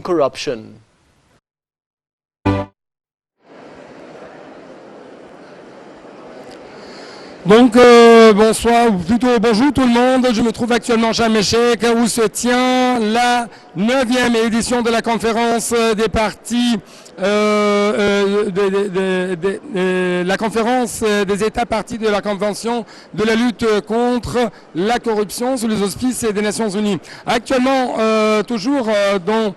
corruption. Donc bonsoir, ou plutôt bonjour tout le monde. Je me trouve actuellement à Chaméchek où se tient la 9e édition de la conférence des partis, la conférence des États partis de la Convention de la lutte contre la corruption sous les auspices des Nations Unies. Actuellement, toujours dans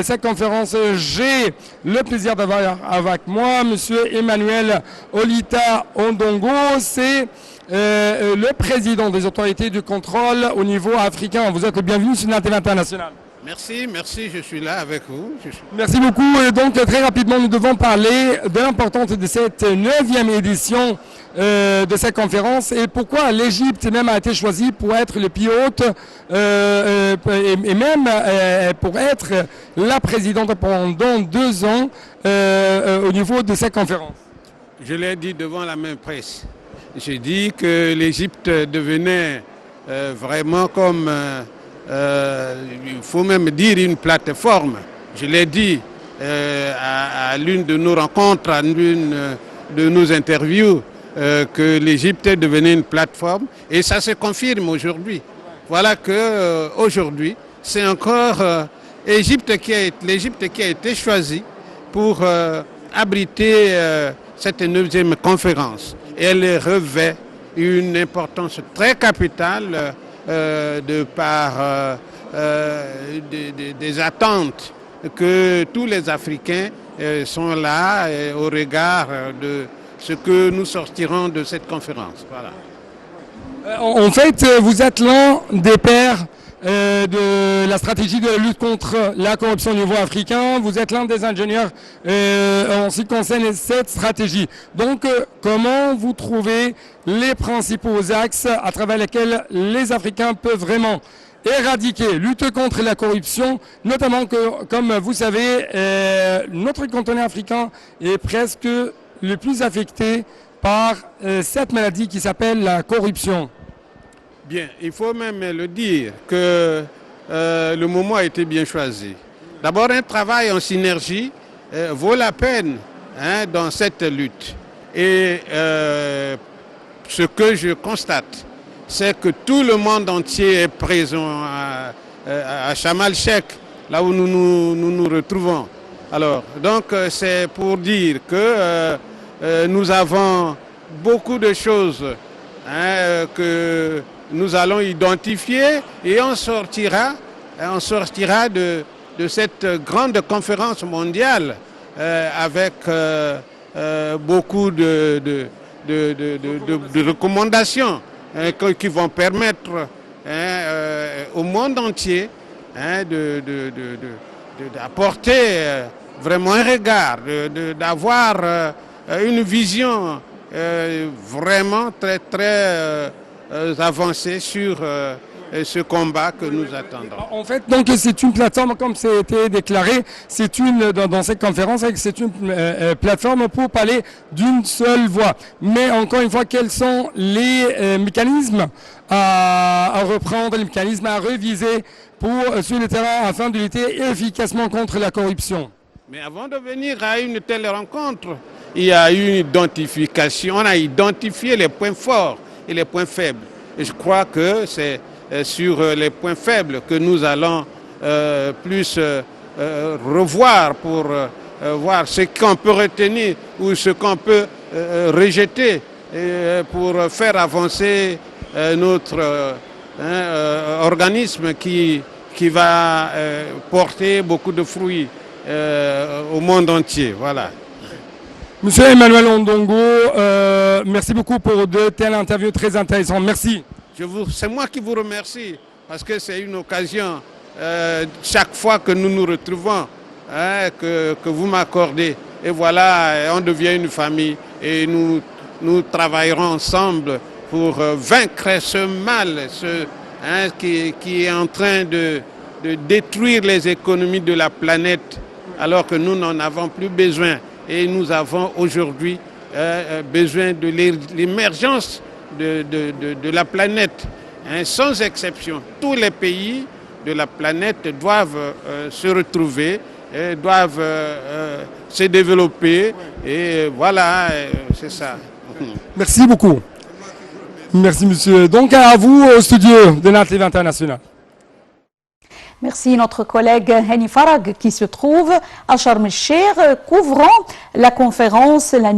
cette conférence, j'ai le plaisir d'avoir avec moi Monsieur Emmanuel Olita Ondongo. C'est le président des autorités de contrôle au niveau africain. Vous êtes le bienvenu sur la TV internationale. Merci, je suis là avec vous. Merci beaucoup. Et donc, très rapidement, nous devons parler de l'importance de cette 9e édition de cette conférence et pourquoi l'Égypte même a été choisie pour être le pilote et même pour être la présidente pendant 2 ans au niveau de cette conférence. Je l'ai dit devant la même presse. J'ai dit que l'Égypte devenait vraiment comme, il faut même dire, une plateforme. Je l'ai dit à l'une de nos rencontres, à l'une de nos interviews, que l'Égypte devenait une plateforme et ça se confirme aujourd'hui. Voilà que aujourd'hui, c'est encore l'Égypte qui a été choisie pour abriter cette 9e conférence. Et elle revêt une importance très capitale de par des attentes que tous les Africains sont là au regard de ce que nous sortirons de cette conférence. Voilà. En fait, vous êtes l'un des pères de la stratégie de la lutte contre la corruption au niveau africain. Vous êtes l'un des ingénieurs en ce qui concerne cette stratégie. Donc, comment vous trouvez les principaux axes à travers lesquels les Africains peuvent vraiment éradiquer, lutter contre la corruption, notamment que, comme vous savez, notre continent africain est presque le plus affecté par cette maladie qui s'appelle la corruption. Bien, il faut même le dire que le moment a été bien choisi. D'abord, un travail en synergie vaut la peine dans cette lutte. Et ce que je constate, c'est que tout le monde entier est présent à Sharm el-Sheikh, là où nous retrouvons. Alors, donc, c'est pour dire que nous avons beaucoup de choses que nous allons identifier et on sortira de cette grande conférence mondiale avec beaucoup de recommandations qui vont permettre au monde entier d'apporter vraiment un regard, d'avoir une vision vraiment très avancée sur ce combat que nous attendons. En fait, donc c'est une plateforme, comme c'était déclaré, dans cette conférence, c'est une plateforme pour parler d'une seule voix. Mais encore une fois, quels sont les mécanismes à reprendre, les mécanismes à réviser sur le terrain afin de lutter efficacement contre la corruption? Mais avant de venir à une telle rencontre, il y a une identification, on a identifié les points forts et les points faibles. Et je crois que c'est sur les points faibles que nous allons plus revoir pour voir ce qu'on peut retenir ou ce qu'on peut rejeter pour faire avancer notre organisme qui va porter beaucoup de fruits au monde entier. Voilà. Monsieur Emmanuel Ondongo, merci beaucoup pour de telles interviews très intéressantes. Merci. C'est moi qui vous remercie parce que c'est une occasion chaque fois que nous nous retrouvons que vous m'accordez. Et voilà, on devient une famille et nous travaillerons ensemble pour vaincre ce mal qui est en train de détruire les économies de la planète alors que nous n'en avons plus besoin. Et nous avons aujourd'hui besoin de l'émergence de la planète, sans exception. Tous les pays de la planète doivent se retrouver, doivent se développer. Et voilà, c'est ça. Merci beaucoup. Merci monsieur. Donc à vous au studio de NATLIV International. Merci notre collègue Hani Farag qui se trouve à Sharm el-Sheikh couvrant la conférence la